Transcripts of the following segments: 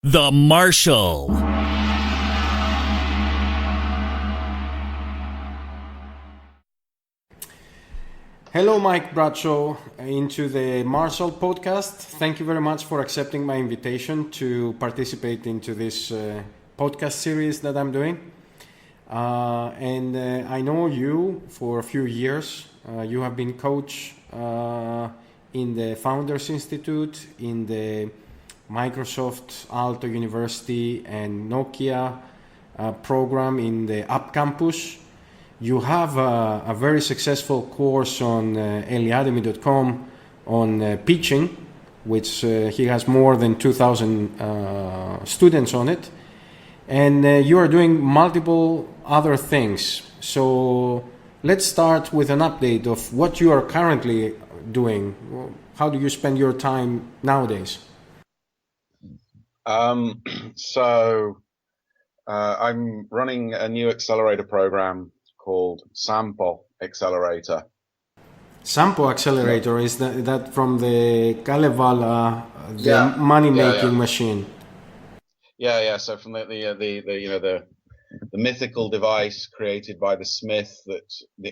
The Marshal. Hello, Mike Bradshaw, into the Marshall podcast. Thank you very much for accepting my invitation to participate into this podcast series that I'm doing. I know you for a few years. You have been coach in the Founders Institute, in the Microsoft Aalto University and Nokia program in the App Campus. You have a very successful course on eliademy.com on pitching, which he has more than 2,000 students on it. And you are doing multiple other things. So let's start with an update of what you are currently doing. How do you spend your time nowadays? I'm running a new accelerator program called Sampo Accelerator. Sampo Accelerator, is that from the Kalevala, money-making machine? Yeah. So from the mythical device created by the smith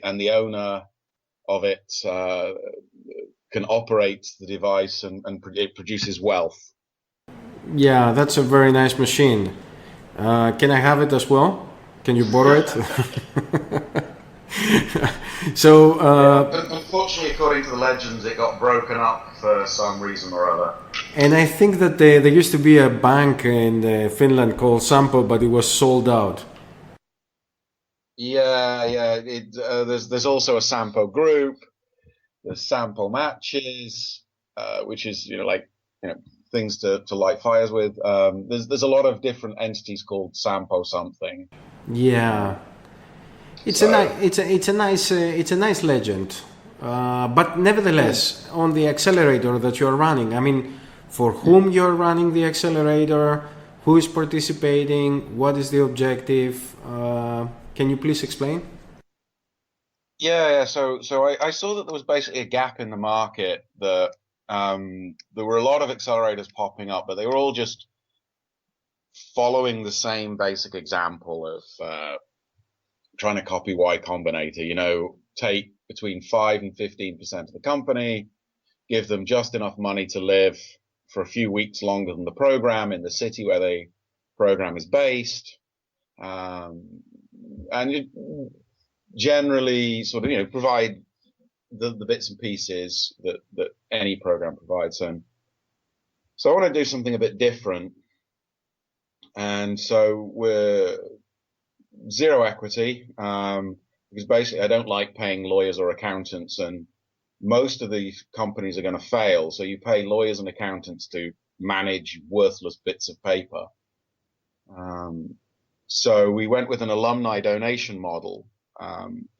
and the owner of it can operate the device and it produces wealth. Yeah, that's a very nice machine. Can I have it as well? Can you borrow it? So, unfortunately, according to the legends, it got broken up for some reason or other. And I think that there used to be a bank in Finland called Sampo, but it was sold out. Yeah. There's also a Sampo group. There's Sampo matches, which is things to light fires with. There's a lot of different entities called Sampo something. Yeah, it's a nice legend. But nevertheless, on the accelerator that you're running, I mean, for whom you're running the accelerator, who is participating, what is the objective? Can you please explain? Yeah. So I saw that there was basically a gap in the market that there were a lot of accelerators popping up, but they were all just following the same basic example of trying to copy Y Combinator. Take between 5 and 15% of the company, give them just enough money to live for a few weeks longer than the program in the city where the program is based, and generally sort of provide the bits and pieces that any program provides. And so I want to do something a bit different, and so we're zero equity, because basically I don't like paying lawyers or accountants, and most of the companies are going to fail. So you pay lawyers and accountants to manage worthless bits of paper. So we went with an alumni donation model.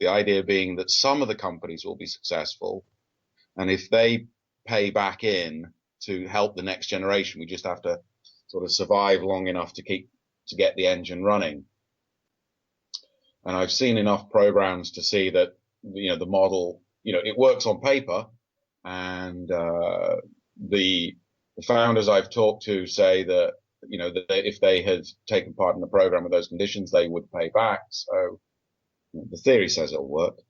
The idea being that some of the companies will be successful, and if they pay back in to help the next generation, we just have to sort of survive long enough to get the engine running. And I've seen enough programs to see that the model, it works on paper, and the founders I've talked to say that that if they had taken part in the program with those conditions, they would pay back. So the theory says it'll work.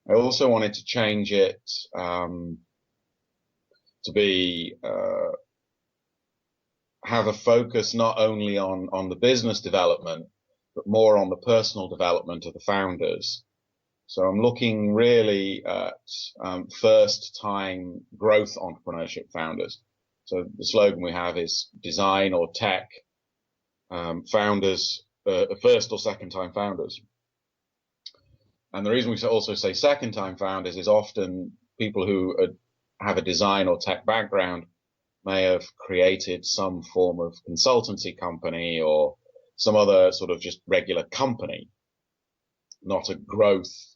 I also wanted to change it to be have a focus not only on the business development, but more on the personal development of the founders. So I'm looking really at first-time growth entrepreneurship founders. So the slogan we have is design or tech founders, first or second-time founders. And the reason we also say second-time founders is often people who have a design or tech background may have created some form of consultancy company or some other sort of just regular company, not a growth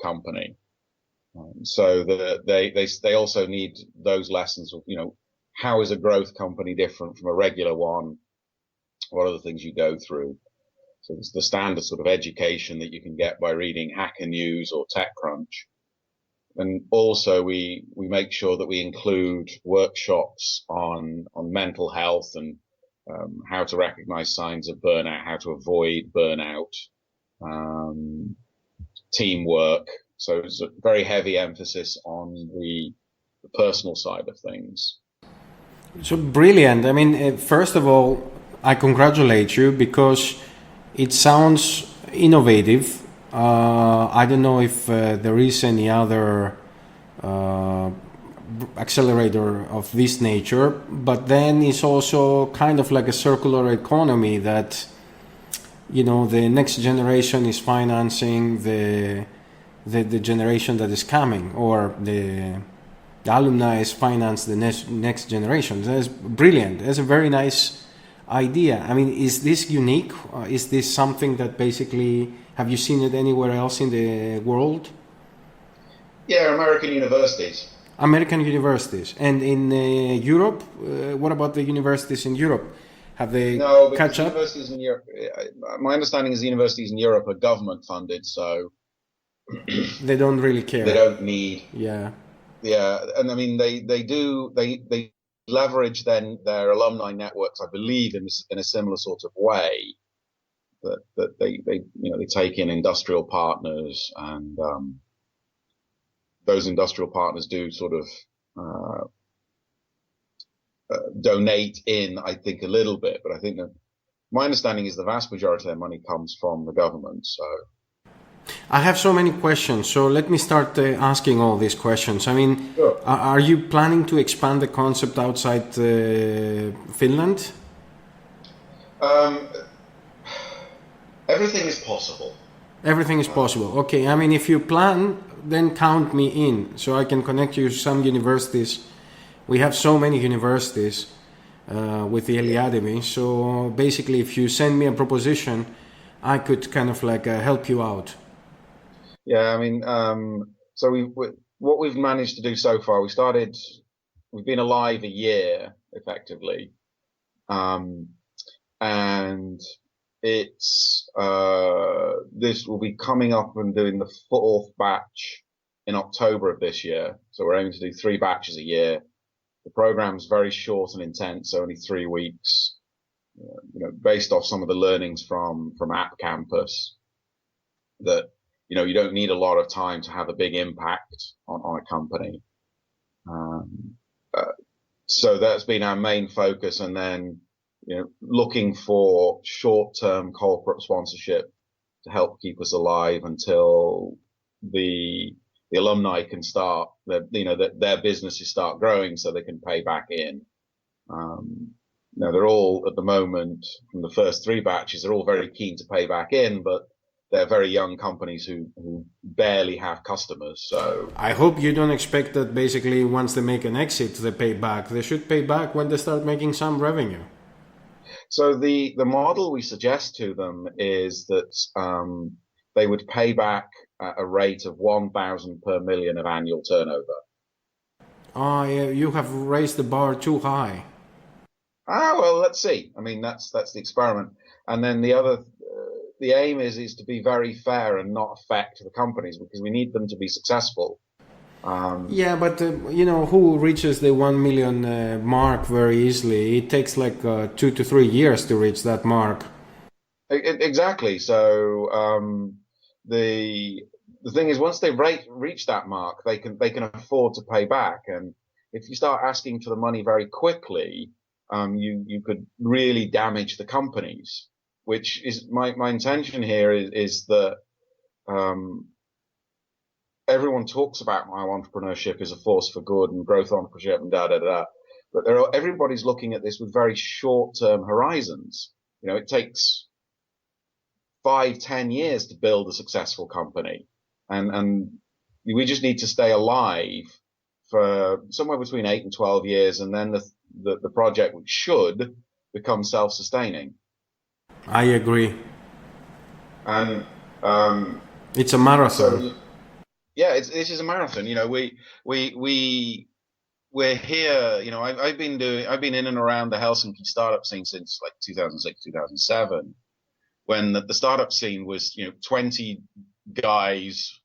company. So they also need those lessons of, how is a growth company different from a regular one? What are the things you go through? So it's the standard sort of education that you can get by reading Hacker News or TechCrunch. And also we make sure that we include workshops on mental health and how to recognize signs of burnout, how to avoid burnout, teamwork. So it's a very heavy emphasis on the personal side of things. So brilliant. I mean, first of all, I congratulate you because it sounds innovative. I don't know if there is any other uh, accelerator of this nature, but then it's also kind of like a circular economy that, you know, the next generation is financing the generation that is coming, or the alumni is finance the next generation. That's brilliant. That's a very nice idea. I mean, is this unique? Is this something that basically, have you seen it anywhere else in the world? Yeah, American universities. American universities. And in Europe, what about the universities in Europe? Have they No, because catch up? universities in Europe, my understanding is the universities in Europe are government funded, so They don't really they care. don't need. Yeah. Yeah, and I mean they leverage then their alumni networks, I believe, in a similar sort of way that they they take in industrial partners, and those industrial partners do sort of uh, donate in, I think, a little bit, but I think that my understanding is the vast majority of their money comes from the government. So I have so many questions, so let me start asking all these questions. I mean, sure. are you planning to expand the concept outside Finland? Um, everything is possible. Everything is possible. Okay, I mean, if you plan, then count me in so I can connect you to some universities. We have so many universities with the Eliademy. So basically, if you send me a proposition, I could kind of like help you out. Yeah, I mean, so what we've managed to do so far, we've been alive a year effectively, um, and it's this will be coming up and doing the fourth batch in October of this year. So we're aiming to do 3 batches a year. The program's very short and intense, so only 3 weeks. Based off some of the learnings from App Campus, that you don't need a lot of time to have a big impact on a company. Um, uh, so that's been our main focus, and then looking for short-term corporate sponsorship to help keep us alive until the alumni can start that their businesses start growing so they can pay back in. Now they're all at the moment, from the first 3 batches, they're all very keen to pay back in, but they're very young companies who barely have customers. So I hope you don't expect that basically once they make an exit, they pay back. They should pay back when they start making some revenue. the model we suggest to them is that they would pay back at a rate of 1,000 per million of annual turnover. Oh, yeah, you have raised the bar too high. Well, let's see. I mean, that's the experiment. And then the aim is to be very fair and not affect the companies, because we need them to be successful. Yeah, but who reaches the 1 million mark very easily? It takes like 2 to 3 years to reach that mark. Exactly. So the thing is, once they reach that mark, they can afford to pay back. And if you start asking for the money very quickly, you could really damage the companies. Which is my intention here is that everyone talks about how entrepreneurship is a force for good and growth entrepreneurship and da da da. But everybody's looking at this with very short-term horizons. It takes 5-10 years to build a successful company, and we just need to stay alive for somewhere between 8 and 12 years, and then the project should become self-sustaining. I agree. And It's a marathon. so yeah, this is a marathon. We're here. I've been in and around the Helsinki startup scene since like 2006, 2007, when the startup scene was 20 guys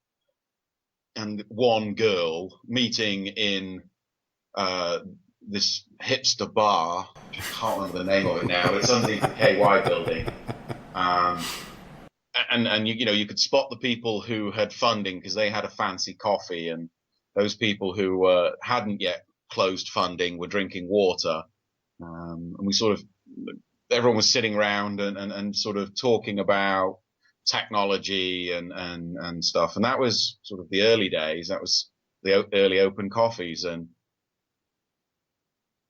and one girl meeting in this hipster bar. I can't remember the name of it now, but it's underneath the KY building. And you could spot the people who had funding because they had a fancy coffee, and those people who hadn't yet closed funding were drinking water. And we sort of, everyone was sitting around and sort of talking about technology and stuff. And that was sort of the early days. That was the early open coffees. And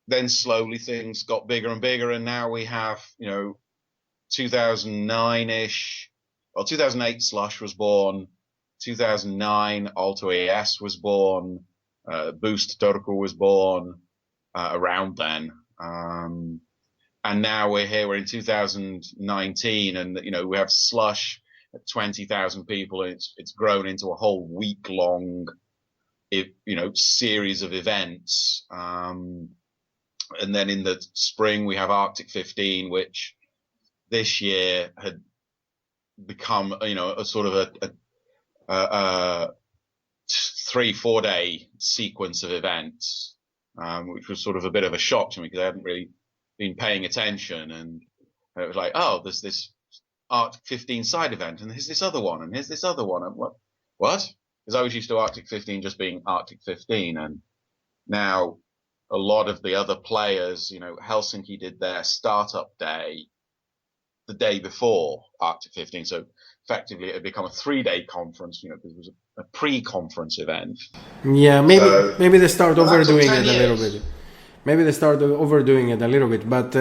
then slowly things got bigger and bigger. And now we have, 2009-ish. Well, 2008 Slush was born. 2009 Alto AS was born. Boost Turku was born around then. And now we're here, we're in 2019, and we have Slush at 20,000 people. And it's grown into a whole week-long, series of events. And then in the spring we have Arctic 15, which this year had become, a sort of a 3-4 day sequence of events, which was sort of a bit of a shock to me because I hadn't really been paying attention. And it was like, oh, there's this Arctic 15 side event, and here's this other one, and here's this other one. And what? Because I was used to Arctic 15 just being Arctic 15, and now a lot of the other players, Helsinki did their startup day the day before Arctic 15. So effectively it had become a 3-day conference, because it was a pre-conference event. Yeah, maybe they start overdoing it a little bit. Maybe they start overdoing it a little bit. But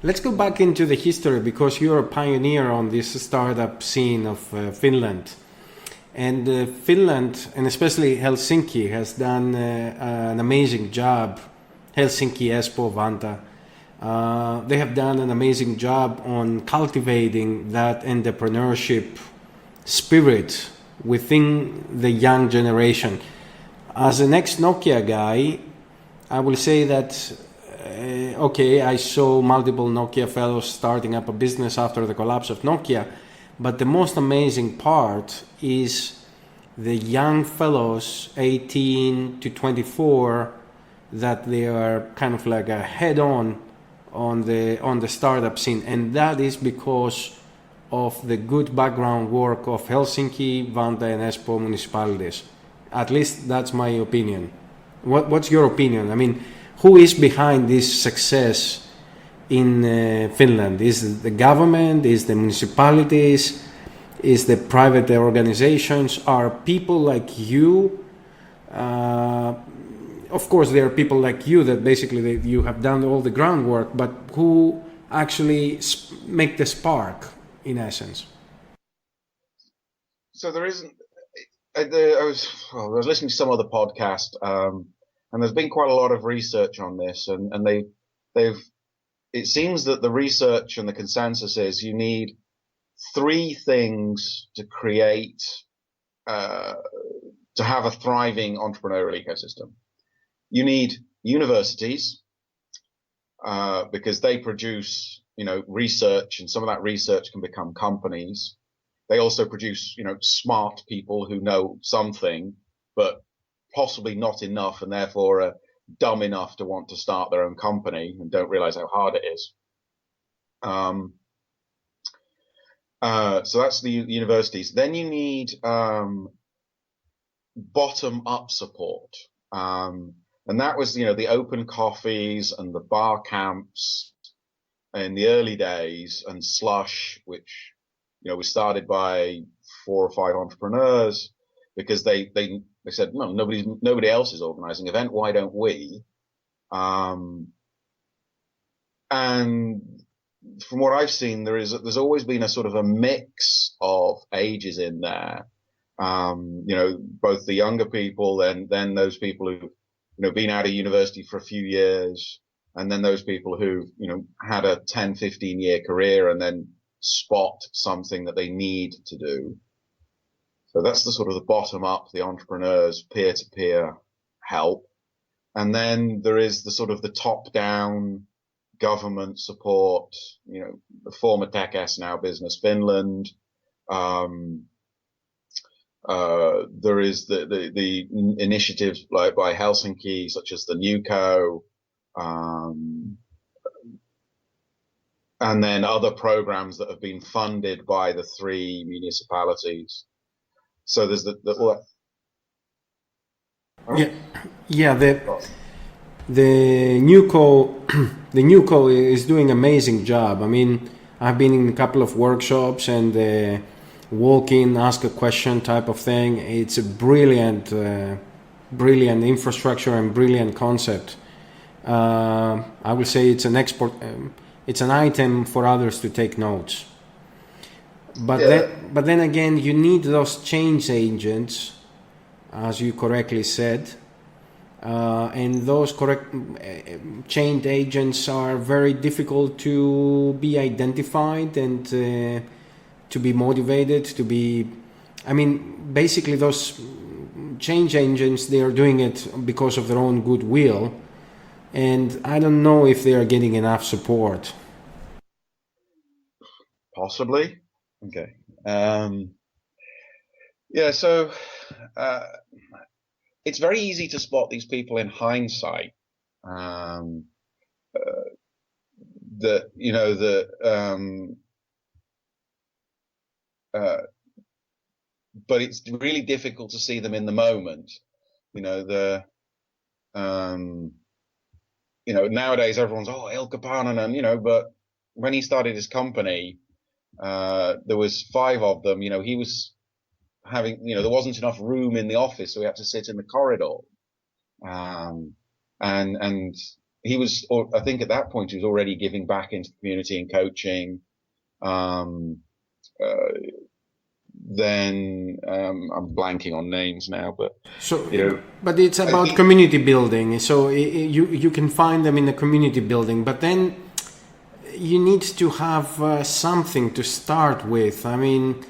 let's go back into the history, because you're a pioneer on this startup scene of Finland. And Finland, and especially Helsinki, has done an amazing job. Helsinki, Espoo, Vantaa. They have done an amazing job on cultivating that entrepreneurship spirit within the young generation. As an ex-Nokia guy, I will say that, I saw multiple Nokia fellows starting up a business after the collapse of Nokia, but the most amazing part is the young fellows, 18 to 24, that they are kind of like a head-on the startup scene, and that is because of the good background work of Helsinki, Vantaa, and Espoo municipalities. At least that's my opinion. What's your opinion? I mean, who is behind this success in Finland? Is the government? Is the municipalities? Is the private organizations? Are people like you? Of course, there are people like you that basically you have done all the groundwork, but who actually make the spark, in essence? So there isn't. I was listening to some other podcast, and there's been quite a lot of research on this, and they've. It seems that the research and the consensus is you need 3 things to create, to have a thriving entrepreneurial ecosystem. You need universities, because they produce, research, and some of that research can become companies. They also produce, smart people who know something, but possibly not enough, and therefore are dumb enough to want to start their own company and don't realize how hard it is. So that's the universities. Then you need bottom-up support. And that was, the open coffees and the bar camps in the early days, and Slush, which, was started by 4 or 5 entrepreneurs because they said, no, nobody else is organizing an event. Why don't we? And from what I've seen, there's always been a sort of a mix of ages in there. Both the younger people and then those people who, been out of university for a few years, and then those people who, had a 10, 15 year career and then spot something that they need to do. So that's the sort of the bottom up, the entrepreneurs, peer-to-peer help. And then there is the sort of the top down government support, the former Tech S, now Business Finland. There is the initiatives like by Helsinki, such as the NewCo, Um, and then other programs that have been funded by the 3 municipalities. So there's Yeah, yeah. The new co the new co is doing amazing job. I mean, I've been in a couple of workshops and walk in, ask a question type of thing. It's a brilliant infrastructure and brilliant concept. I would say it's an export. It's an item for others to take notes. yeah. But then again, you need those change agents, as you correctly said, and those correct change agents are very difficult to be identified and to be motivated. I mean, basically, those change agents, they are doing it because of their own goodwill, and I don't know if they are getting enough support. Possibly. Okay. Yeah. So uh, it's very easy to spot these people in hindsight. Um, that you know the uh, but it's really difficult to see them in the moment. You know the um, nowadays everyone's El Kapanen, and but when he started his company, there was 5 of them. He was having there wasn't enough room in the office, so we had to sit in the corridor. Um, and he was, or I think at that point, he was already giving back into the community and coaching. Um, uh, then I'm blanking on names now, but So, you know, but it's I about think community building. So you can find them in the community building, but then you need to have something to start with. I mean,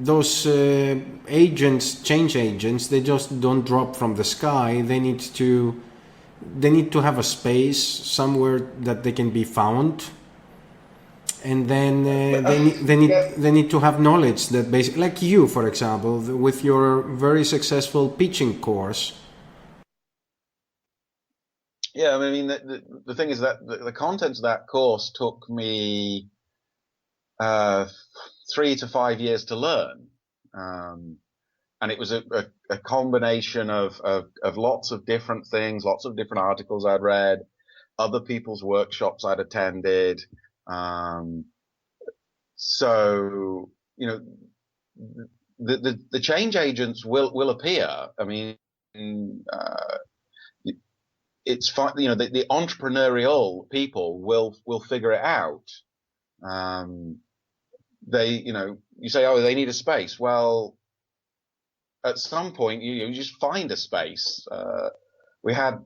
those change agents, they just don't drop from the sky. They need to have a space somewhere that they can be found, and then yeah, they need to have knowledge that basically, like you, for example, with your very successful pitching course. yeah. I mean, the thing is that the content of that course took me uh, 3 to 5 years to learn. Um, and it was a combination of lots of different things, lots of different articles I'd read, other people's workshops I'd attended. Um, so the change agents will appear. I mean, uh, it's fine. The entrepreneurial people will figure it out. Um, you say, oh, they need a space. Well, at some point, you just find a space. We had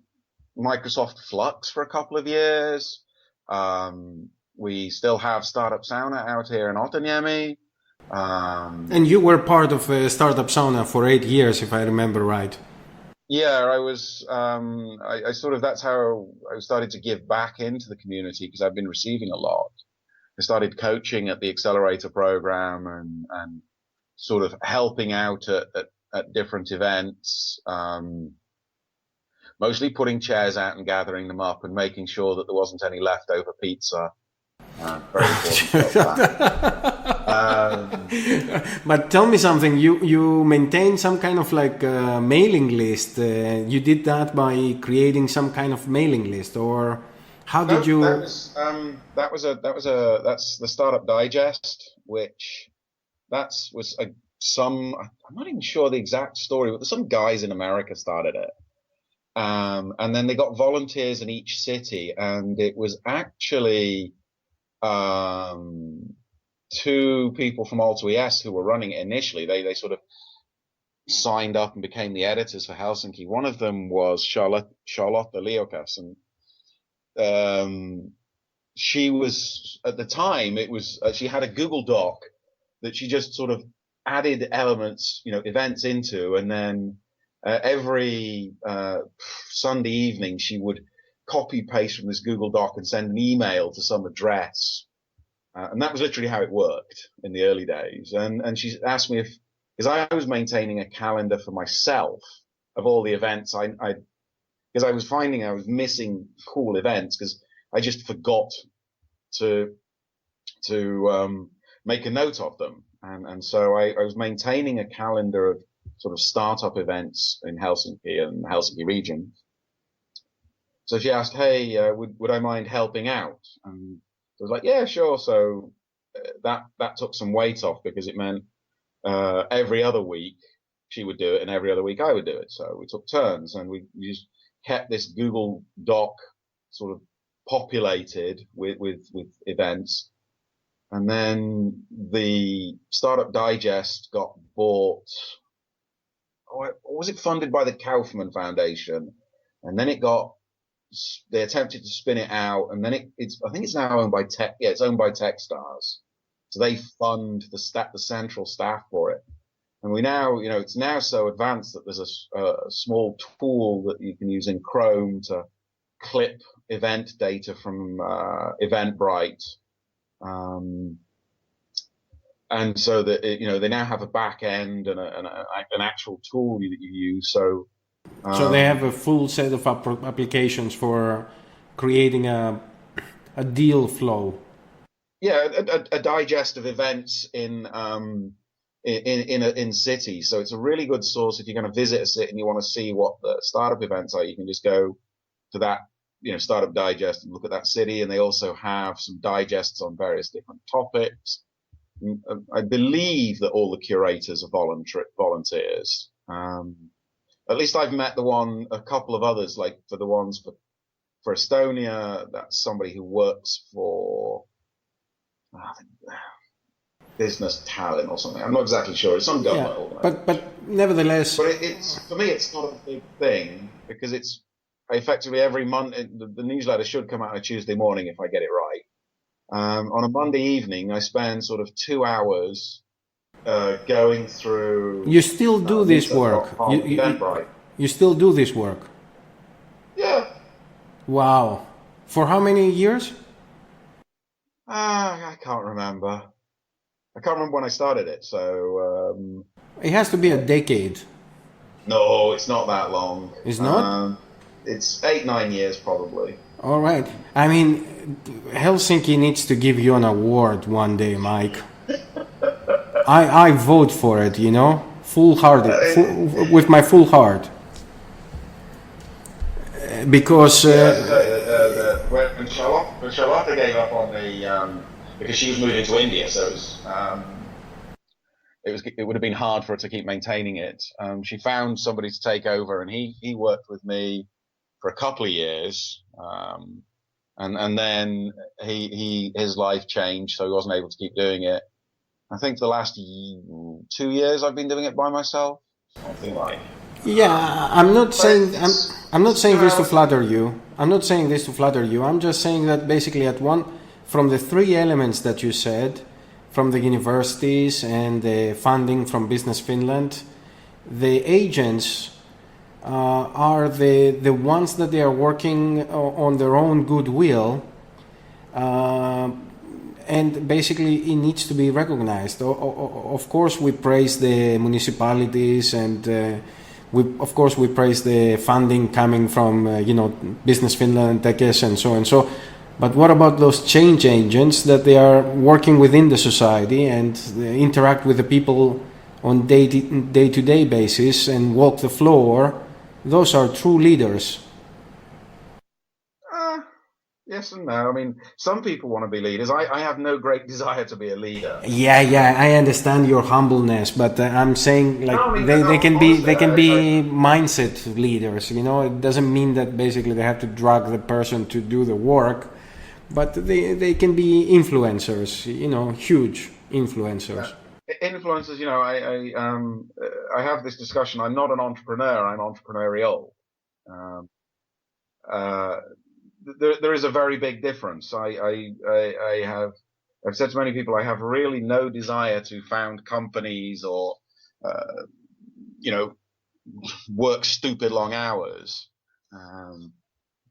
Microsoft Flux for a couple of years. We still have Startup Sauna out here in Otaniemi. And you were part of Startup Sauna for 8 years, if I remember right. Yeah, I was. I sort of that's how I started to give back into the community because I've been receiving a lot. I started coaching at the accelerator program and sort of helping out at different events. Mostly putting chairs out and gathering them up and making sure that there wasn't any leftover pizza. Very important job that. But tell me something. You maintain some kind of like mailing list. You did that by creating some kind of mailing list, or how did No, you? that's the Startup Digest, which that's was a some I'm not even sure the exact story, but some guys in America started it. And then they got volunteers in each city, and it was actually um, 2 people from Alto ES who were running it initially. They sort of signed up and became the editors for Helsinki. One of them was Charlotte Leokas, and um, she was at the time it was she had a Google Doc that she just sort of added elements, events into, and then every Sunday evening she would copy paste from this Google Doc and send an email to some address. And that was literally how it worked in the early days. And she asked me because I was maintaining a calendar for myself of all the events I because I was finding I was missing cool events because I just forgot to make a note of them. And so I was maintaining a calendar of sort of startup events in Helsinki and the Helsinki region. So she asked, "Hey, would I mind helping out?" And I was like, "Yeah, sure." So that took some weight off because it meant every other week she would do it, and every other week I would do it. So we took turns, and we just kept this Google Doc sort of populated with events. And then the Startup Digest got bought. Or was it funded by the Kaufman Foundation? And then they attempted to spin it out, and then I think it's now owned by Tech. Yeah, it's owned by TechStars. So they fund the central staff for it. And we now, it's now so advanced that there's a small tool that you can use in Chrome to clip event data from Eventbrite. And so that they now have a back end and an actual tool that you use. So they have a full set of applications for creating a deal flow. Yeah, a digest of events in cities. So it's a really good source if you're going to visit a city and you want to see what the startup events are. You can just go to that Startup Digest and look at that city. And they also have some digests on various different topics. I believe that all the curators are volunteers. At least I've met a couple of others, like for the ones for Estonia, that's somebody who works for Business Talent or something. I'm not exactly sure. It's some government organization. But nevertheless. But for me, it's not a big thing because it's effectively every month. The newsletter should come out on a Tuesday morning if I get it right. On a Monday evening, I spend sort of 2 hours going through. You still do this work. You still do this work. Yeah. Wow. For how many years? I can't remember. I can't remember when I started it. So it has to be a decade. No, it's not that long. It's not? It's 8-9 years probably. All right. I mean, Helsinki needs to give you an award one day, Mike. I vote for it, full-hearted, with my full heart. Because when Charlotte gave up on because she was moving to India, so it would have been hard for her to keep maintaining it. She found somebody to take over, and he worked with me for a couple of years, and then his life changed, so he wasn't able to keep doing it. I think the last 2 years I've been doing it by myself, something like. Yeah, I'm not saying this to flatter you. I'm just saying that basically from the three elements that you said, from the universities and the funding from Business Finland, the agents are the ones that they are working on their own goodwill, and basically it needs to be recognized. Of course, we praise the municipalities and we praise the funding coming from Business Finland, Tekes, and so and so. But what about those change agents that they are working within the society and interact with the people on day-to-day basis and walk the floor? Those are true leaders. Yes and no. I mean, some people want to be leaders. I have no great desire to be a leader. Yeah, I understand your humbleness, but I'm saying they can be mindset leaders. It doesn't mean that basically they have to drag the person to do the work, but they can be influencers. Huge influencers. Influencers. I have this discussion. I'm not an entrepreneur. I'm entrepreneurial. There is a very big difference. I've said to many people, I have really no desire to found companies or, work stupid long hours.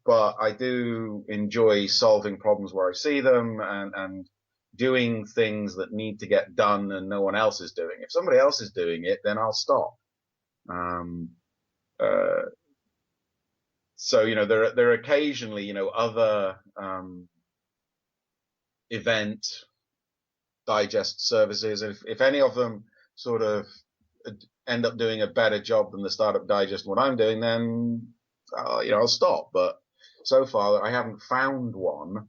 But I do enjoy solving problems where I see them and doing things that need to get done and no one else is doing. If somebody else is doing it, then I'll stop. So there are occasionally other event digest services. If any of them sort of end up doing a better job than the Startup Digest and what I'm doing, then I'll stop. But so far, I haven't found one.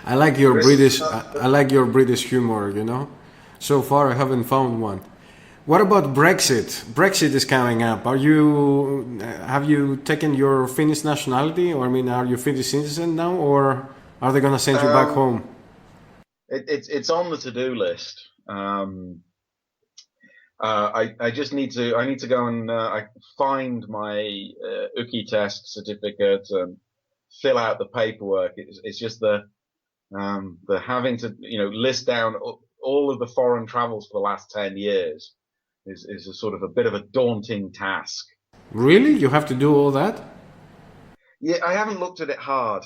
I like your British. I like your British humor. So far I haven't found one. What about Brexit? Brexit is coming up. Have you taken your Finnish nationality, or are you Finnish citizen now, or are they gonna send you back home? It's on the to-do list. I just need to go and find my UKI test certificate and fill out the paperwork. It's just the having to list down all of the foreign travels for the last 10 years is a sort of a bit of a daunting task. Really? You have to do all that? Yeah, I haven't looked at it hard.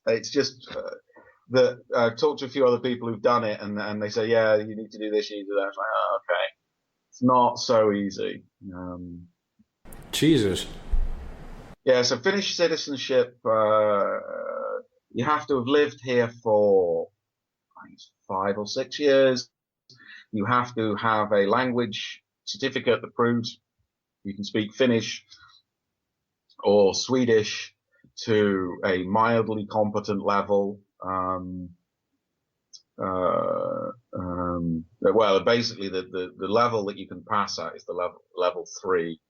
It's just that I've talked to a few other people who've done it, and they say, yeah, you need to do this, you need to do that. It's like, oh, okay. It's not so easy. Jesus. Yeah, so Finnish citizenship, you have to have lived here for, I think it's 5 or 6 years. You have to have a language certificate that proves you can speak Finnish or Swedish to a mildly competent level. Well, basically the level that you can pass at is the level 3,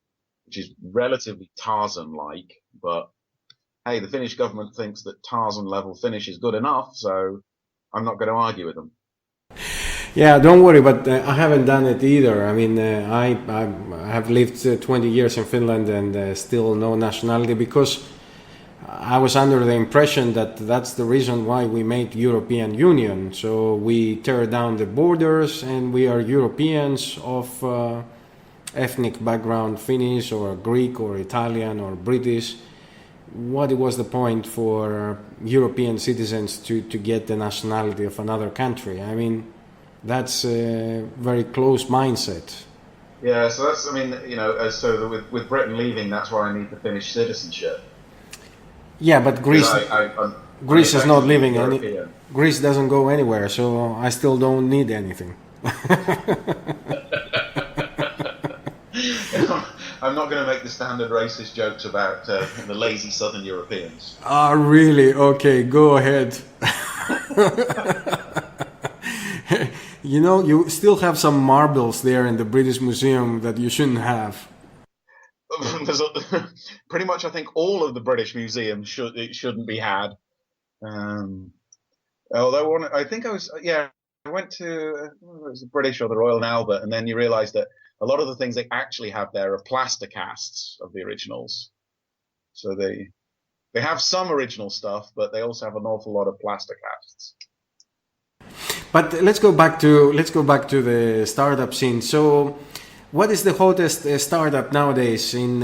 which is relatively Tarzan-like. But hey, the Finnish government thinks that Tarzan level Finnish is good enough, so I'm not going to argue with them. Yeah, don't worry, but I haven't done it either. I have lived 20 years in Finland and still no nationality, because I was under the impression that that's the reason why we made European Union. So we tear down the borders and we are Europeans of ethnic background, Finnish or Greek or Italian or British. What was the point for European citizens to get the nationality of another country? That's a very close mindset. Yeah, so that's, with Britain leaving, that's why I need the Finnish citizenship. Yeah, but Greece Greece is not living Greece doesn't go anywhere, so I still don't need anything. I'm not going to make the standard racist jokes about the lazy Southern Europeans. Ah, really? Okay, go ahead. You still have some marbles there in the British Museum that you shouldn't have. Pretty much, I think all of the British museums shouldn't be had. Although I went to it was the British or the Royal Albert, and then you realise that a lot of the things they actually have there are plaster casts of the originals. So they have some original stuff, but they also have an awful lot of plaster casts. But let's go back to the startup scene. So, what is the hottest startup nowadays in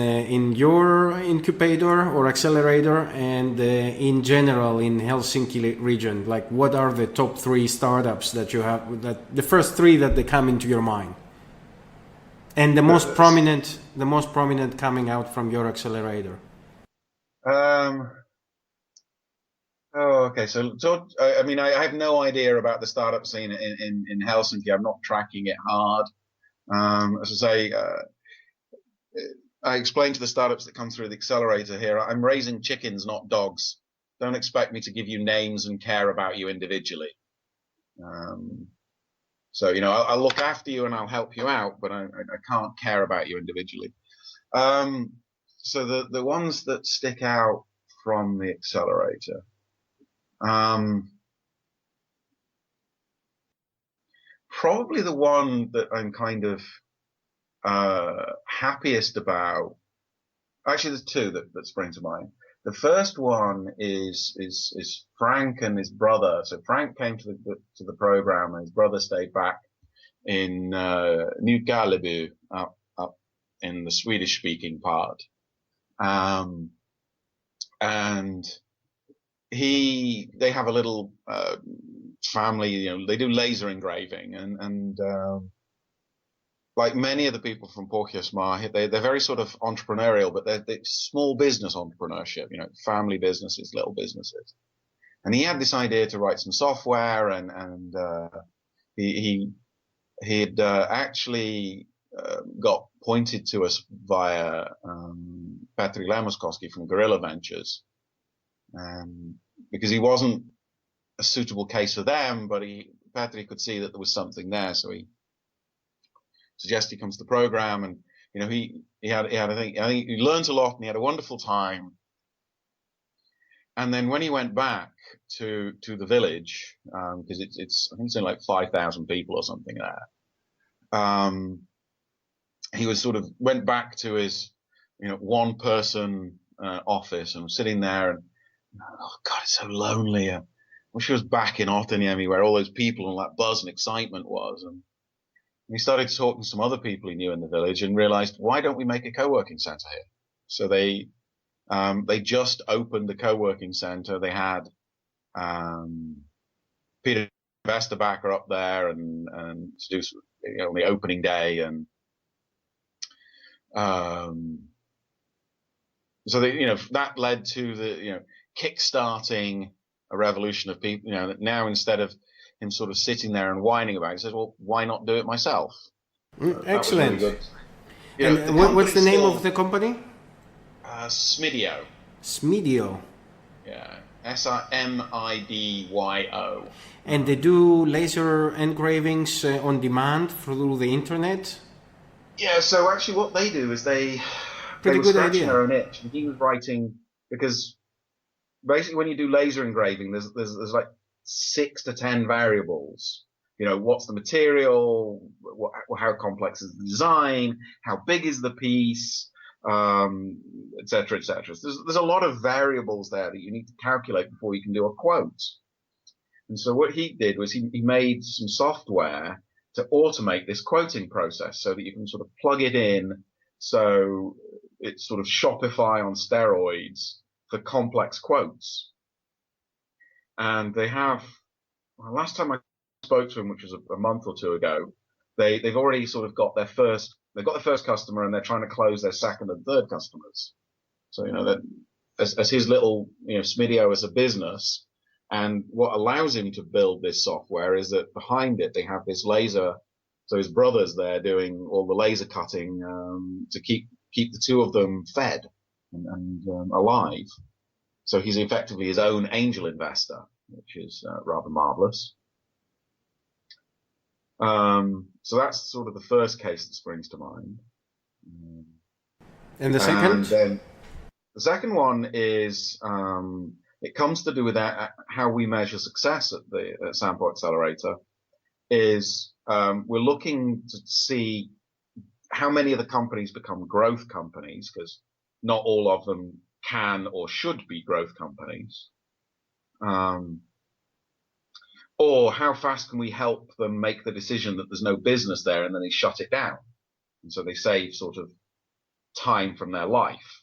your incubator or accelerator, and in general in Helsinki region? Like, what are the top 3 startups that you have? The first 3 that they come into your mind, and the most prominent coming out from your accelerator. Oh, okay. So I have no idea about the startup scene in Helsinki. I'm not tracking it hard. As I say, I explained to the startups that come through the accelerator here, I'm raising chickens, not dogs. Don't expect me to give you names and care about you individually. So, I'll look after you and I'll help you out, but I can't care about you individually. So the ones that stick out from the accelerator, probably the one that I'm kind of happiest about. Actually, there's 2 that spring to mind. The first one is Frank and his brother. So Frank came to the program, and his brother stayed back in New Galibu, up in the Swedish-speaking part, and they have a little family. They do laser engraving, and like many of the people from Pohjoismaa, they're very sort of entrepreneurial, but they're small business entrepreneurship, family businesses, little businesses. And he had this idea to write some software, and he had actually got pointed to us via Petri Lemmoskoski from Guerrilla Ventures, because he wasn't a suitable case for them, but Petri could see that there was something there, so he suggested he comes to the program, and he had I think he learned a lot, and he had a wonderful time. And then when he went back to the village, because it's I think it's only like 5,000 people or something there, he was sort of went back to his one person office and was sitting there, and oh God, it's so lonely. I wish he was back in Otaniemi where all those people and that buzz and excitement was. And he started talking to some other people he knew in the village and realized, why don't we make a co-working center here? So they just opened the co-working center. They had Peter Vesterbacker up there and to do the opening day, and so that led to the kickstarting a revolution of people. Now instead of him sort of sitting there and whining about it, he says, well, why not do it myself? Excellent. Really and what's the name of the company? Smidio. Smidio. Yeah, Simidyo. And they do laser engravings on demand through the internet? Yeah, so actually what they do is they Pretty were good scratching idea. their own itch. And he was writing, because basically when you do laser engraving, there's like 6 to 10 variables. What's the material, how complex is the design, how big is the piece, et cetera, et cetera. So there's a lot of variables there that you need to calculate before you can do a quote. And so what he did was he made some software to automate this quoting process so that you can sort of plug it in, so it's sort of Shopify on steroids for complex quotes. And they have, last time I spoke to him, which was a month or two ago, they've already sort of got their first customer, and they're trying to close their second and third customers. So that as his little Smidio as a business, and what allows him to build this software is that behind it they have this laser. So his brother's there doing all the laser cutting to keep the two of them fed and alive. So he's effectively his own angel investor, which is rather marvelous. So that's sort of the first case that springs to mind. And the second? And then the second one is it comes to do with how we measure success at the Sampo Accelerator. Is we're looking to see how many of the companies become growth companies, because not all of them can or should be growth companies. Or how fast can we help them make the decision that there's no business there, and then they shut it down, and so they save sort of time from their life.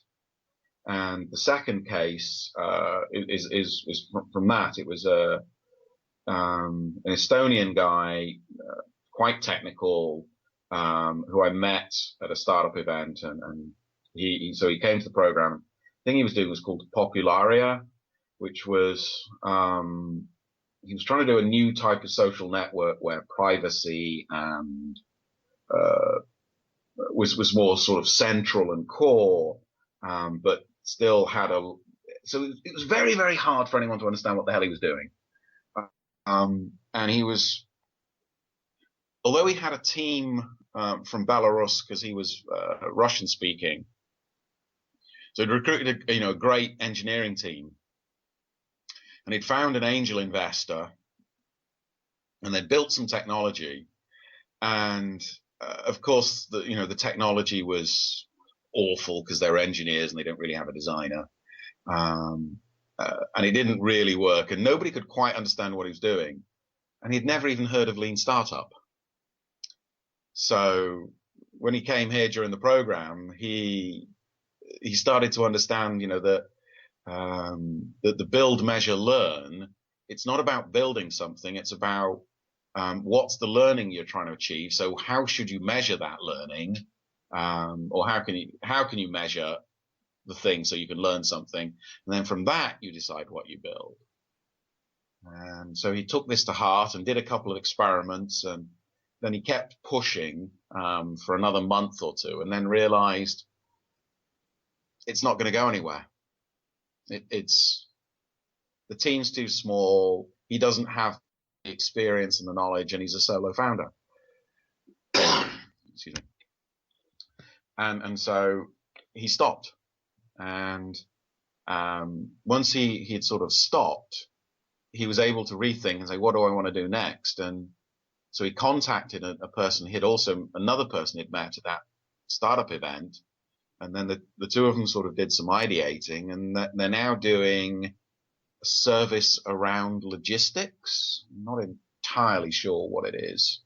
And the second case is from that. It was an Estonian guy, quite technical, who I met at a startup event, and he came to the program. The thing he was doing was called Popularia, which was he was trying to do a new type of social network where privacy and was more sort of central and core, but still had so it was very, very hard for anyone to understand what the hell he was doing. And he was, although he had a team from Belarus, because he was Russian speaking, so he'd recruited a great engineering team, and he'd found an angel investor, and they'd built some technology, and of course the technology was awful because they were engineers and they don't really have a designer, and it didn't really work, and nobody could quite understand what he was doing, and he'd never even heard of Lean Startup. So when he came here during the program, he started to understand, that the build, measure, learn. It's not about building something. It's about What's the learning you're trying to achieve? So how should you measure that learning? Or how can you measure the thing so you can learn something? And then from that, you decide what you build. And so he took this to heart and did a couple of experiments, and then he kept pushing for another month or two, and then realized it's not going to go anywhere. It's the team's too small. He doesn't have the experience and the knowledge, and he's a solo founder. Excuse me. And so he stopped. And once he had sort of stopped, he was able to rethink and say, what do I want to do next? And so he contacted a person. Another person he'd met at that startup event. And then the two of them sort of did some ideating, and they're now doing a service around logistics. I'm not entirely sure what it is.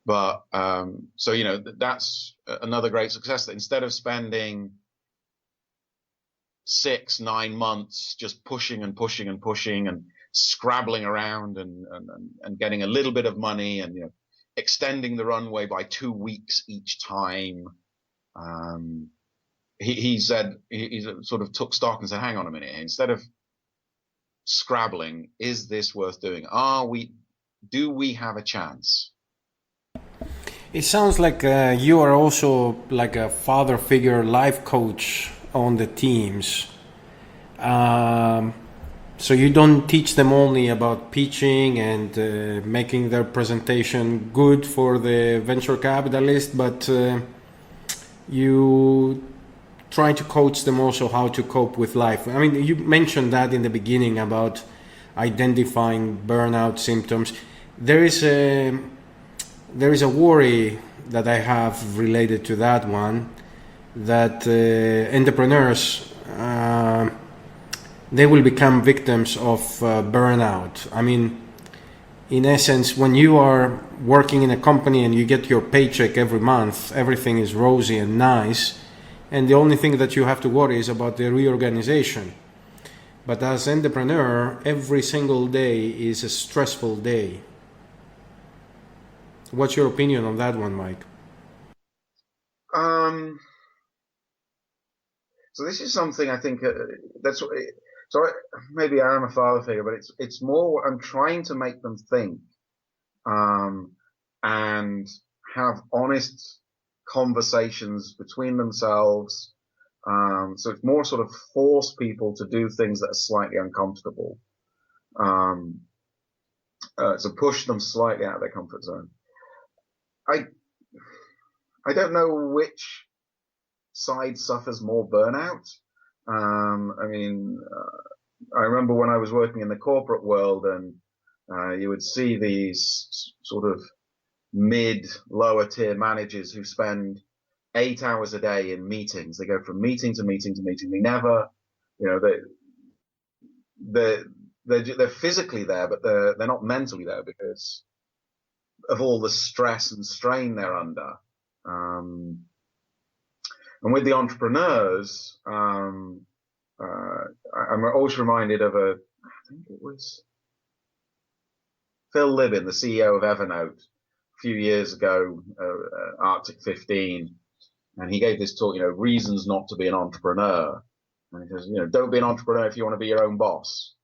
But so, you know, that's another great success, that instead of spending 6-9 months just pushing and pushing and pushing and scrabbling around and getting a little bit of money and, you know, extending the runway by 2 weeks each time, he said, he sort of took stock and said, hang on a minute, instead of scrabbling, is this worth doing? Do we have a chance? It sounds like you are also like a father figure, life coach on the teams. So you don't teach them only about pitching and making their presentation good for the venture capitalist, but you try to coach them also how to cope with life. I mean, you mentioned that in the beginning about identifying burnout symptoms. There is a worry that I have related to that one, that entrepreneurs, they will become victims of burnout. I mean, in essence, when you are working in a company and you get your paycheck every month, everything is rosy and nice, and the only thing that you have to worry is about the reorganization. But as entrepreneur, every single day is a stressful day. What's your opinion on that one, Mike? So this is something I think maybe I am a father figure, but it's more, I'm trying to make them think and have honest conversations between themselves. So it's more sort of force people to do things that are slightly uncomfortable. So push them slightly out of their comfort zone. I don't know which side suffers more burnout. I mean, I remember when I was working in the corporate world, and you would see these sort of lower tier managers who spend 8 hours a day in meetings. They go from meeting to meeting to meeting. They never, you know, they're physically there, but they're not mentally there because of all the stress and strain they're under. And with the entrepreneurs, I'm always reminded of I think it was Phil Libin, the CEO of Evernote, a few years ago, Arctic 15, and he gave this talk, you know, reasons not to be an entrepreneur. And he says, you know, don't be an entrepreneur if you want to be your own boss.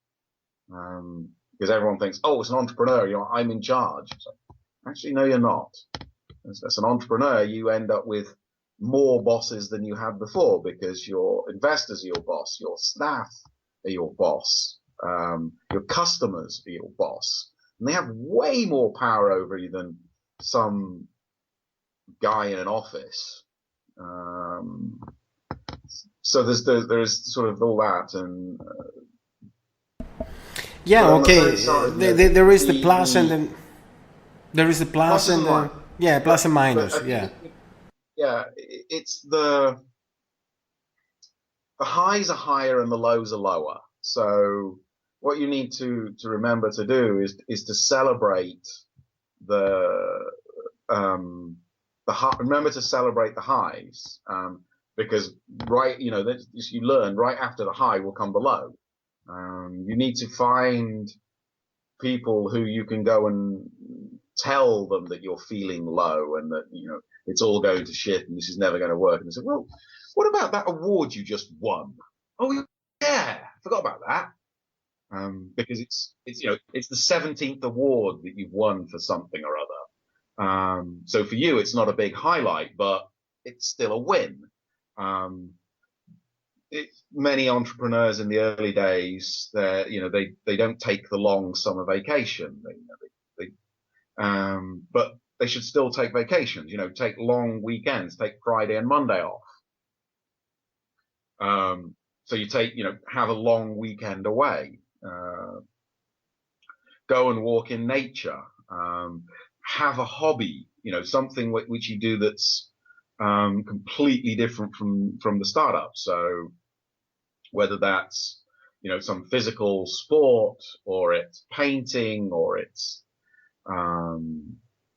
Because everyone thinks, oh, it's an entrepreneur, you know, I'm in charge. So, actually, no, you're not. As an entrepreneur, you end up with more bosses than you had before, because your investors are your boss, your staff are your boss, your customers are your boss, and they have way more power over you than some guy in an office. So there's sort of all that, and yeah, okay. There is the plus and then there is the plus and plus and minus. Yeah, it's the highs are higher and the lows are lower. So what you need to remember to do is to celebrate remember to celebrate the highs, because you learn right after the high will come the low. You need to find people who you can go and tell them that you're feeling low and that, you know, it's all going to shit and this is never going to work. And they say, well, what about that award you just won? Oh, yeah, I forgot about that. Because it's you know, it's the 17th award that you've won for something or other. So for you, it's not a big highlight, but it's still a win. Many entrepreneurs in the early days, you know, they don't take the long summer vacation. But they should still take vacations. You know, take long weekends, take Friday and Monday off. So you take, you know, have a long weekend away. Go and walk in nature. Have a hobby. You know, something which you do that's completely different from the startup. So whether that's, you know, some physical sport or it's painting or it's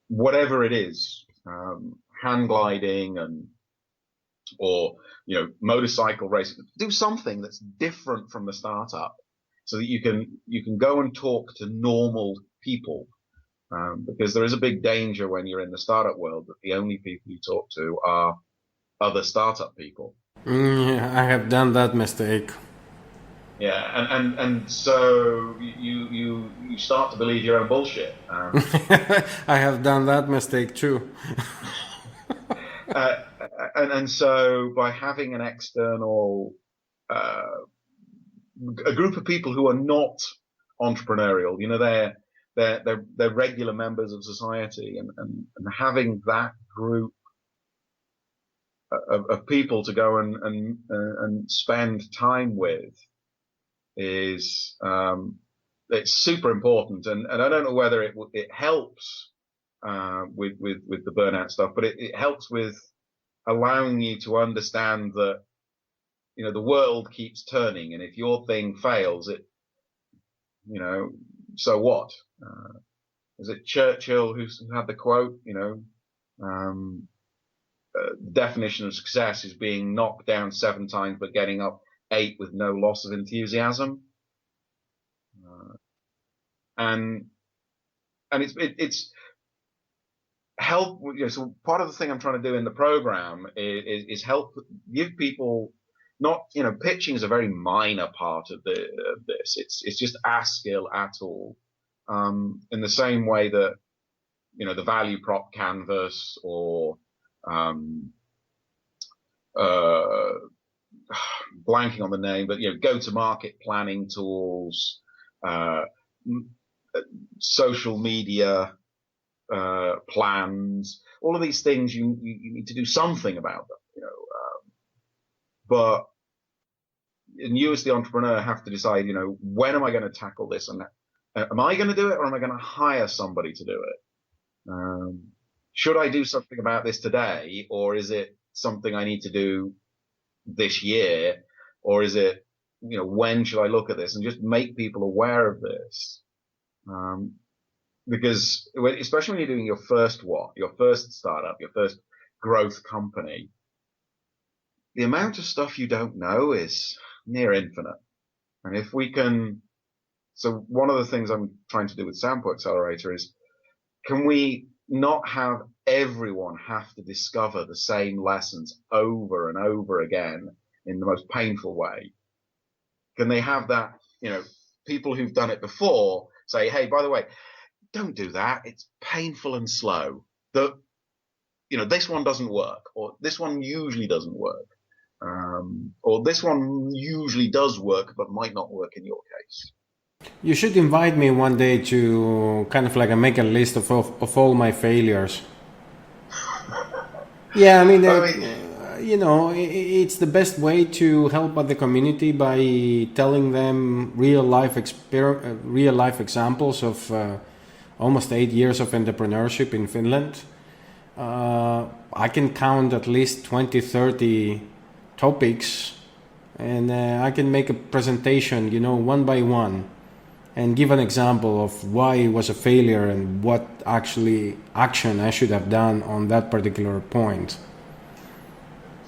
whatever it is, hang gliding or, you know, motorcycle racing, do something that's different from the startup so that you can go and talk to normal people. Because there is a big danger when you're in the startup world that the only people you talk to are other startup people. Yeah, I have done that mistake. Yeah, and so you start to believe your own bullshit. I have done that mistake too. And so by having an external a group of people who are not entrepreneurial, you know, they're regular members of society, and having that group of people to go and spend time with is it's super important, and I don't know whether it helps with the burnout stuff, but it helps with allowing you to understand that, you know, the world keeps turning, and if your thing fails, it, you know, so what? Is it Churchill who had the quote, you know, definition of success is being knocked down 7 times but getting up 8 with no loss of enthusiasm. And it's help. You know, so part of the thing I'm trying to do in the program is help give people, not, you know, pitching is a very minor part of this. It's just a skill at all. In the same way that, you know, the value prop canvas or blanking on the name, but, you know, go-to-market planning tools, social media plans, all of these things, you need to do something about them, you know. But and you as the entrepreneur have to decide, you know, when am I going to tackle this, and am I going to do it, or am I going to hire somebody to do it? Should I do something about this today, or is it something I need to do this year, or is it, you know, when should I look at this, and just make people aware of this? Because especially when you're doing your first startup, your first growth company, the amount of stuff you don't know is near infinite. And if we can, so one of the things I'm trying to do with Sampo Accelerator is, can we not have everyone have to discover the same lessons over and over again in the most painful way? Can they have that, you know, people who've done it before say, hey, by the way, don't do that. It's painful and slow. You know, this one doesn't work, or this one usually doesn't work, or this one usually does work, but might not work in your case. You should invite me one day to kind of like make a list of all my failures. Yeah, I mean, you know, it's the best way to help the community by telling them real life examples of almost 8 years of entrepreneurship in Finland. I can count at least 20, 30 topics, and I can make a presentation, you know, one by one, and give an example of why it was a failure and what actually action I should have done on that particular point.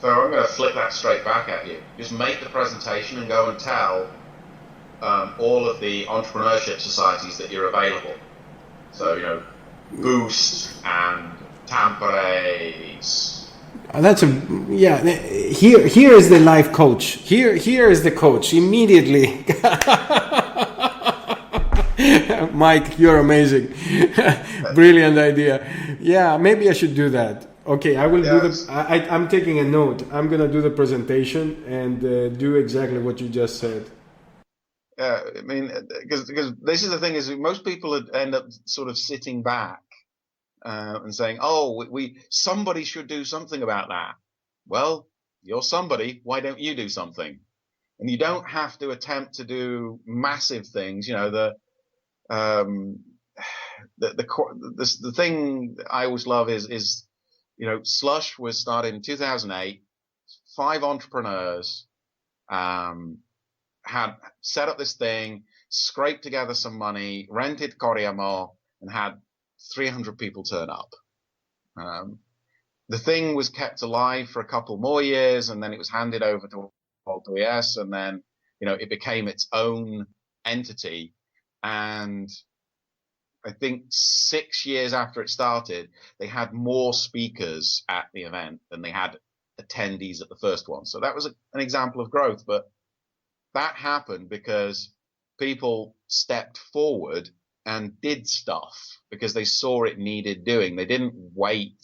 So I'm going to flip that straight back at you. Just make the presentation and go and tell all of the entrepreneurship societies that are available. So, Boost and Tampares. That's yeah. Here is the life coach. Here is the coach immediately. Mike, you're amazing. Brilliant idea. Yeah, maybe I should do that. Okay, I will do the. I'm taking a note. I'm gonna do the presentation and do exactly what you just said. Yeah, I mean, because this is the thing is most people end up sort of sitting back and saying, "Oh, somebody should do something about that." Well, you're somebody. Why don't you do something? And you don't have to attempt to do massive things. Um, the thing I always love is Slush was started in 2008. 5 entrepreneurs had set up this thing, scraped together some money, rented Coriamo, and had 300 people turn up. The thing was kept alive for a couple more years, and then it was handed over to AutoES, and then it became its own entity. And I think 6 years after it started, they had more speakers at the event than they had attendees at the first one. So that was an example of growth. But that happened because people stepped forward and did stuff because they saw it needed doing. They didn't wait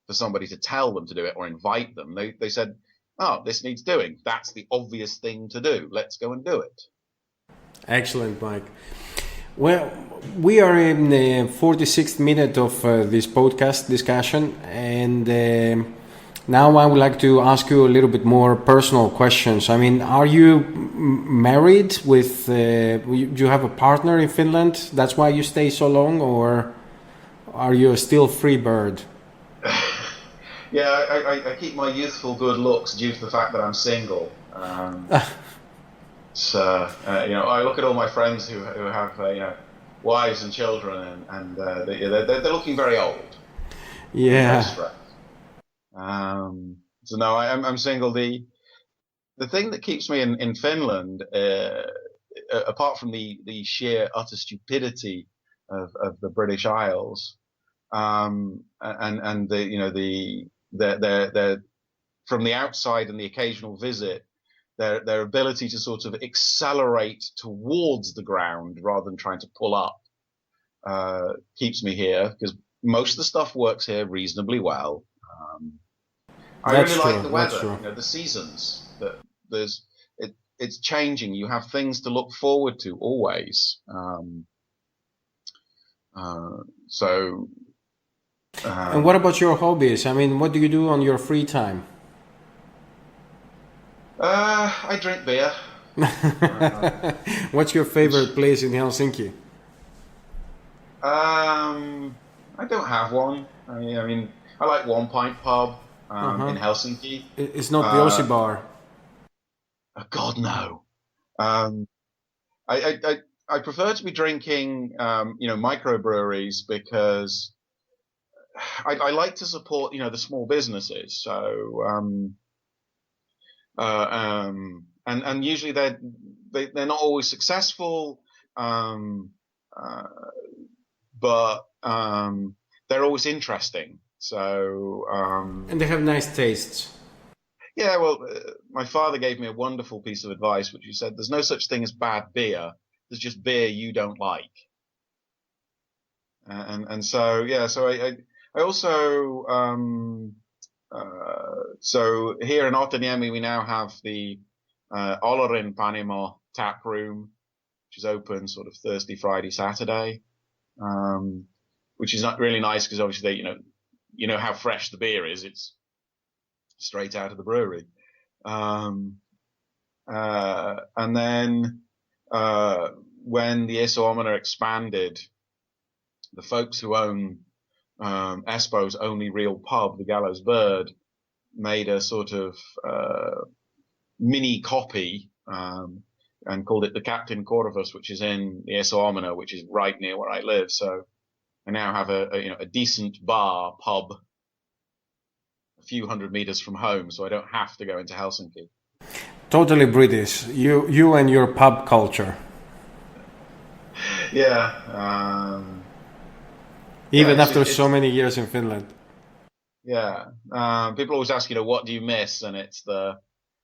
for somebody to tell them to do it or invite them. They said, "Oh, this needs doing. That's the obvious thing to do. Let's go and do it." Excellent, Mike. Well, we are in the 46th minute of this podcast discussion, and now I would like to ask you a little bit more personal questions. I mean, are you married with, do you have a partner in Finland? That's why you stay so long, or are you still free bird? Yeah, I keep my youthful good looks due to the fact that I'm single. I look at all my friends who have wives and children, and they're looking very old. Yeah. So no, I'm single. The thing that keeps me in Finland, apart from the sheer utter stupidity of the British Isles, and the from the outside and the occasional visit, their ability to sort of accelerate towards the ground rather than trying to pull up keeps me here, because most of the stuff works here reasonably well. I really like the weather, the seasons. It's changing. You have things to look forward to always. And what about your hobbies? I mean, what do you do on your free time? I drink beer. What's your favorite place in Helsinki? I don't have one. I mean, I like One Pint Pub in Helsinki. It's not the Aussie bar. Oh God, no. I prefer to be drinking, microbreweries, because I like to support, the small businesses. So, and usually they're not always successful, but they're always interesting. So, and they have nice tastes. Yeah, well, my father gave me a wonderful piece of advice, which he said, "There's no such thing as bad beer. There's just beer you don't like." So yeah, so I also so here in Otaniemi we now have the Olorin Panimo tap room, which is open sort of Thursday, Friday, Saturday, which is not really nice because obviously you know how fresh the beer is. It's straight out of the brewery. And then when the Isoomina expanded, the folks who own Espo's only real pub, the Gallows Bird, made a sort of mini copy and called it the Captain Corvus, which is in the Isoomina, which is right near where I live. So I now have a decent bar pub a few hundred meters from home, so I don't have to go into Helsinki. Totally British. You and your pub culture. Yeah, yeah. Even after so many years in Finland. Yeah. People always ask, what do you miss? And it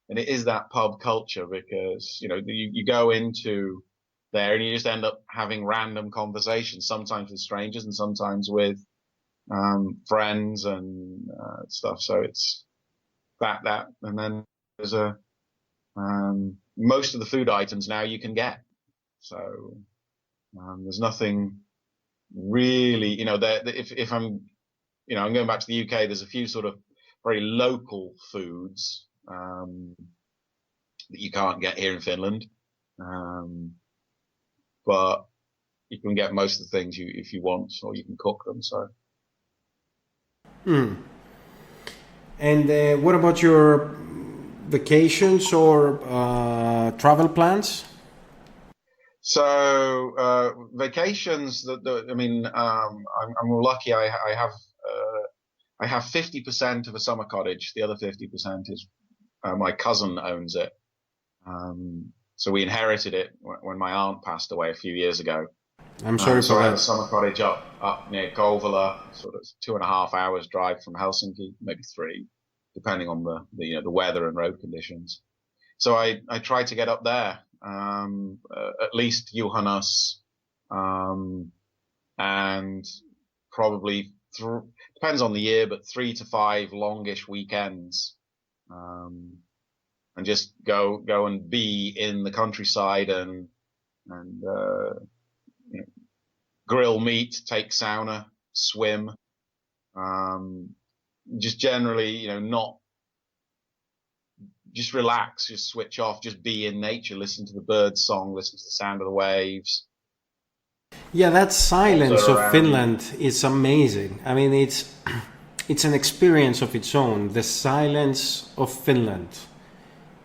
is that pub culture because, you go into there and you just end up having random conversations, sometimes with strangers and sometimes with friends and stuff. So it's that, and then there's most of the food items now you can get. So there's nothing really, if I'm going back to the UK, there's a few sort of very local foods that you can't get here in Finland. But you can get most of the things if you want, or you can cook them. So. And what about your vacations or travel plans? So vacations. I mean, I'm lucky. I have 50% of a summer cottage. The other 50% is my cousin owns it. So we inherited it when my aunt passed away a few years ago. I'm sorry So for I have that. a summer cottage up near Kouvola, sort of 2.5 hours drive from Helsinki, maybe 3, depending on the weather and road conditions. So I try to get up there, at least Juhannus, and probably depends on the year, but 3 to 5 longish weekends, and just go and be in the countryside and grill meat, take sauna, swim, just generally, not just relax, just switch off, just be in nature, listen to the birds' song, listen to the sound of the waves. Yeah, that silence Wander of around. Finland is amazing. I mean, it's an experience of its own. The silence of Finland.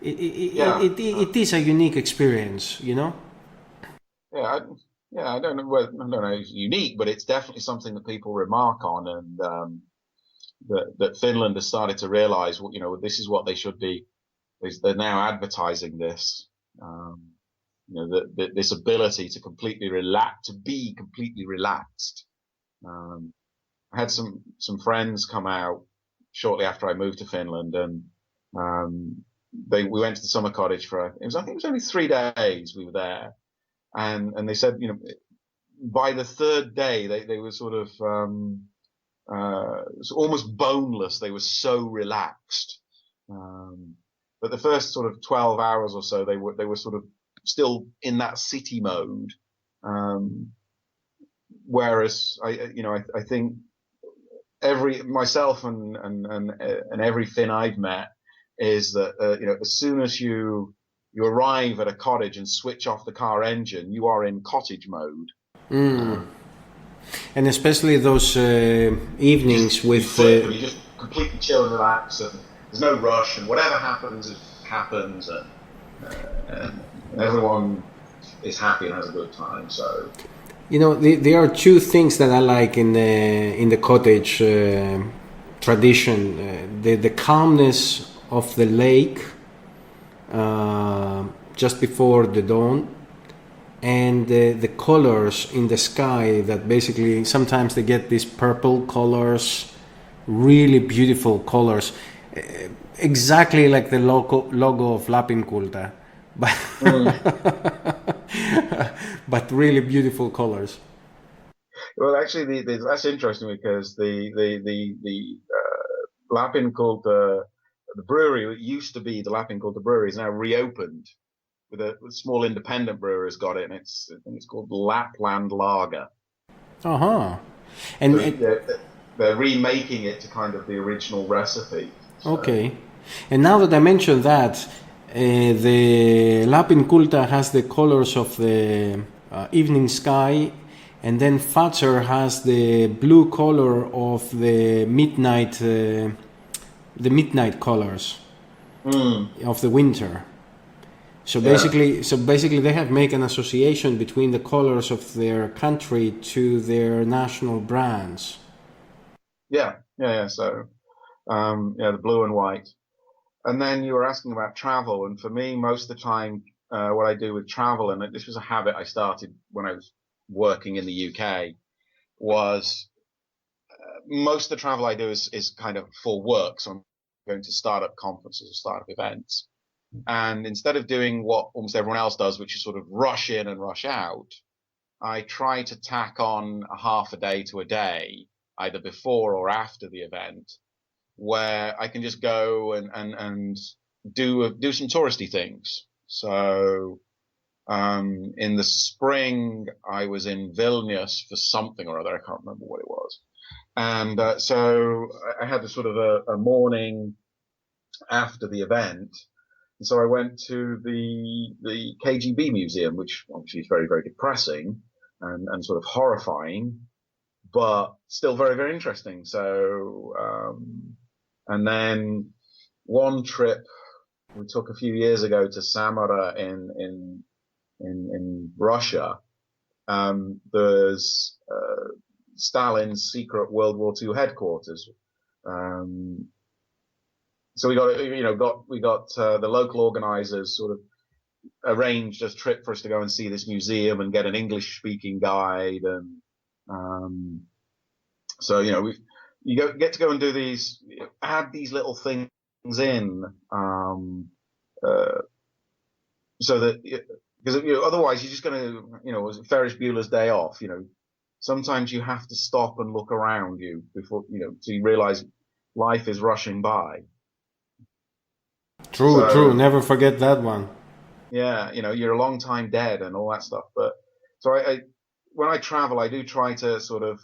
Yeah, It is a unique experience, you know? yeah, I don't know. Well, I don't know. It's unique, but it's definitely something that people remark on, and that Finland has started to realize, this is what they should be. They're now advertising this. This ability to be completely relaxed. I had some friends come out shortly after I moved to Finland, and we went to the summer cottage I think it was only 3 days we were there, and they said, by the third day they were sort of almost boneless. They were so relaxed. But the first sort of 12 hours or so, they were sort of still in that city mode. Whereas I think myself and every Finn I've met is that as soon as you arrive at a cottage and switch off the car engine, you are in cottage mode. And especially those evenings You with. flip and you just completely chill and relax, and there's no rush, and whatever happens, it happens, and everyone is happy and has a good time. So. There are two things that I like in the cottage tradition: the calmness of the lake just before the dawn, and the colors in the sky that basically sometimes they get these purple colors, really beautiful colors, exactly like the logo of Lapinkulta, but but really beautiful colors. Well, actually, that's interesting because the Lapinkulta, the brewery, it used to be the Lapinkulta brewery, is now reopened with a small independent brewer has got it, and I think it's called Lapland Lager. Uh-huh. So And they're remaking it to kind of the original recipe. So. okay. And now that I mentioned that, the Lapinkulta has the colors of the evening sky, and then Fatser has the blue color of the midnight colors of the winter. So basically, they have made an association between the colors of their country to their national brands. Yeah. So, the blue and white. And then you were asking about travel, and for me, most of the time, what I do with travel, and this was a habit I started when I was working in the UK, was most of the travel I do is kind of for work. So I'm going to startup conferences or startup events. And instead of doing what almost everyone else does, which is sort of rush in and rush out, I try to tack on a half a day to a day, either before or after the event, where I can just go and do some touristy things. So in the spring, I was in Vilnius for something or other. I can't remember what it was. And so I had a sort of a morning after the event. And so I went to the KGB museum, which obviously is very, very depressing and sort of horrifying, but still very, very interesting. So, and then one trip we took a few years ago to Samara in Russia. There's Stalin's secret World War II headquarters. So we got the local organizers sort of arranged a trip for us to go and see this museum and get an English speaking guide. And so get to go and do these, add these little things in, so that, because otherwise you're just going to, Ferris Bueller's Day Off, sometimes you have to stop and look around you before, so you realize life is rushing by. True. Never forget that one. Yeah, you're a long time dead and all that stuff. But so I when I travel, I do try to sort of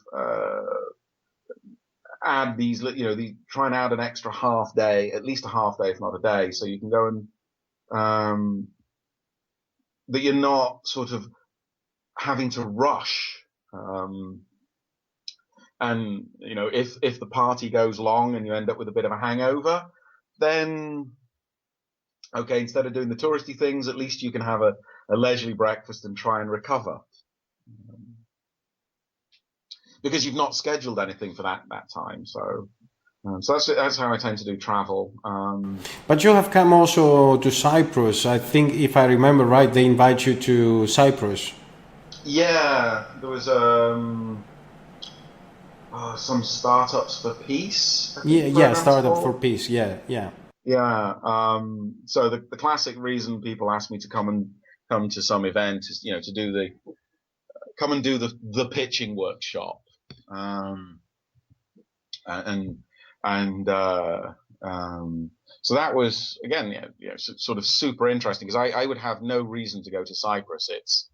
add these, try and add an extra half day, at least a half day, if not a day, so you can go and that you're not sort of having to rush. And if the party goes long and you end up with a bit of a hangover, then okay, instead of doing the touristy things, at least you can have a leisurely breakfast and try and recover. Because you've not scheduled anything for that time. So that's how I tend to do travel. But you have come also to Cyprus. I think, if I remember right, they invite you to Cyprus. Yeah, there was some startups for peace. Yeah, startup for peace. Yeah. Yeah. So the classic reason people ask me to come to some event is, to come and do the pitching workshop. So that was, again, sort of super interesting, because I would have no reason to go to Cyprus. It's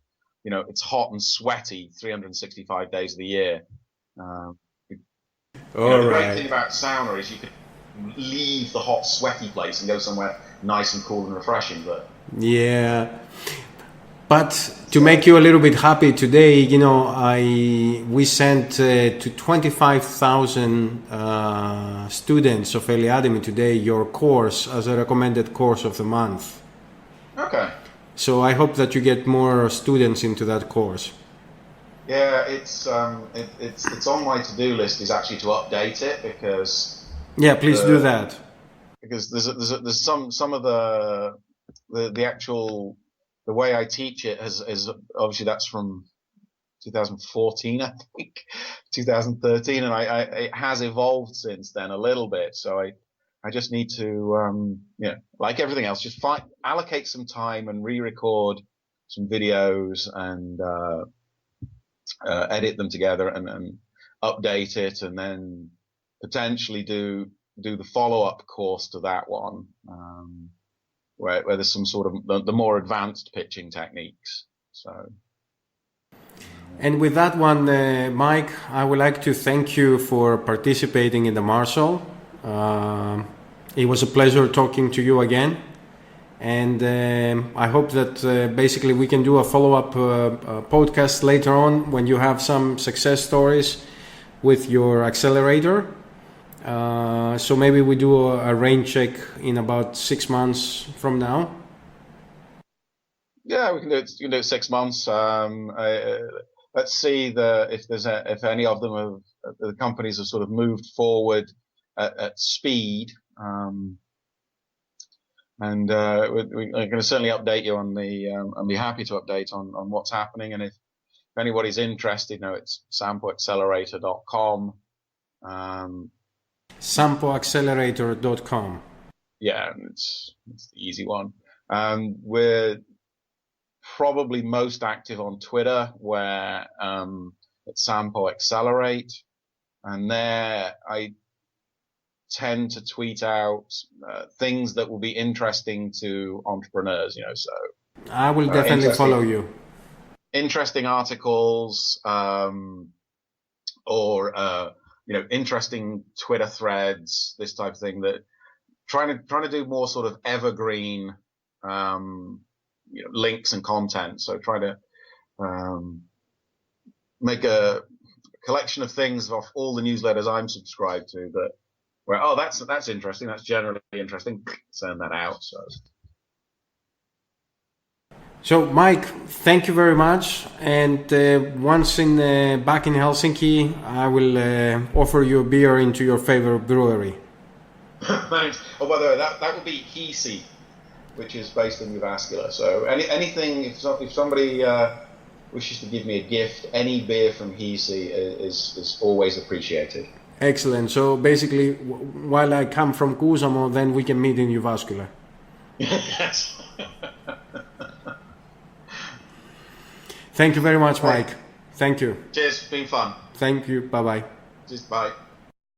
hot and sweaty 365 days of the year. The great thing about sauna is you can leave the hot, sweaty place and go somewhere nice and cool and refreshing. But yeah. But to make you a little bit happy today, we sent to 25,000 students of Eliademy today your course as a recommended course of the month. Okay. So I hope that you get more students into that course. Yeah, it's on my to-do list, is actually to update it, because yeah, please do that, because there's some of the actual, the way I teach it is obviously that's from 2014, I think, 2013, and it has evolved since then a little bit. So I just need to, like everything else, just allocate some time and re-record some videos and edit them together and update it, and then potentially do the follow-up course to that one. Where there's some sort of the more advanced pitching techniques. So, and with that one, Mike, I would like to thank you for participating in the Marshall. It was a pleasure talking to you again, and I hope that basically we can do a follow-up podcast later on when you have some success stories with your accelerator. So maybe we do a rain check in about 6 months from now. Yeah, we can do it 6 months. Let's see if any of them the companies have sort of moved forward at speed. And I'm going to certainly update you on I'll be happy to update on what's happening. And if anybody's interested, it's sampoaccelerator.com. sampoaccelerator.com. Yeah, it's the easy one. We're probably most active on Twitter, where it's Sampo Accelerate, and there I tend to tweet out things that will be interesting to entrepreneurs. So I will definitely follow you. Interesting articles, or interesting Twitter threads, this type of thing. That trying to do more sort of evergreen links and content. So try to make a collection of things off all the newsletters I'm subscribed to where that's interesting, that's generally interesting, send that out. So Mike, thank you very much, and once back in Helsinki, I will offer you a beer into your favorite brewery. Thanks. Oh, by the way, that would be Hisi, which is based in Jyväskylä. So anything, if somebody wishes to give me a gift, any beer from Hisi is always appreciated. Excellent. So basically, while I come from Kuusamo, then we can meet in Jyväskylä. Yes. Thank you very much, Mike. Thank you. Cheers. It's been fun. Thank you. Bye-bye. Just bye.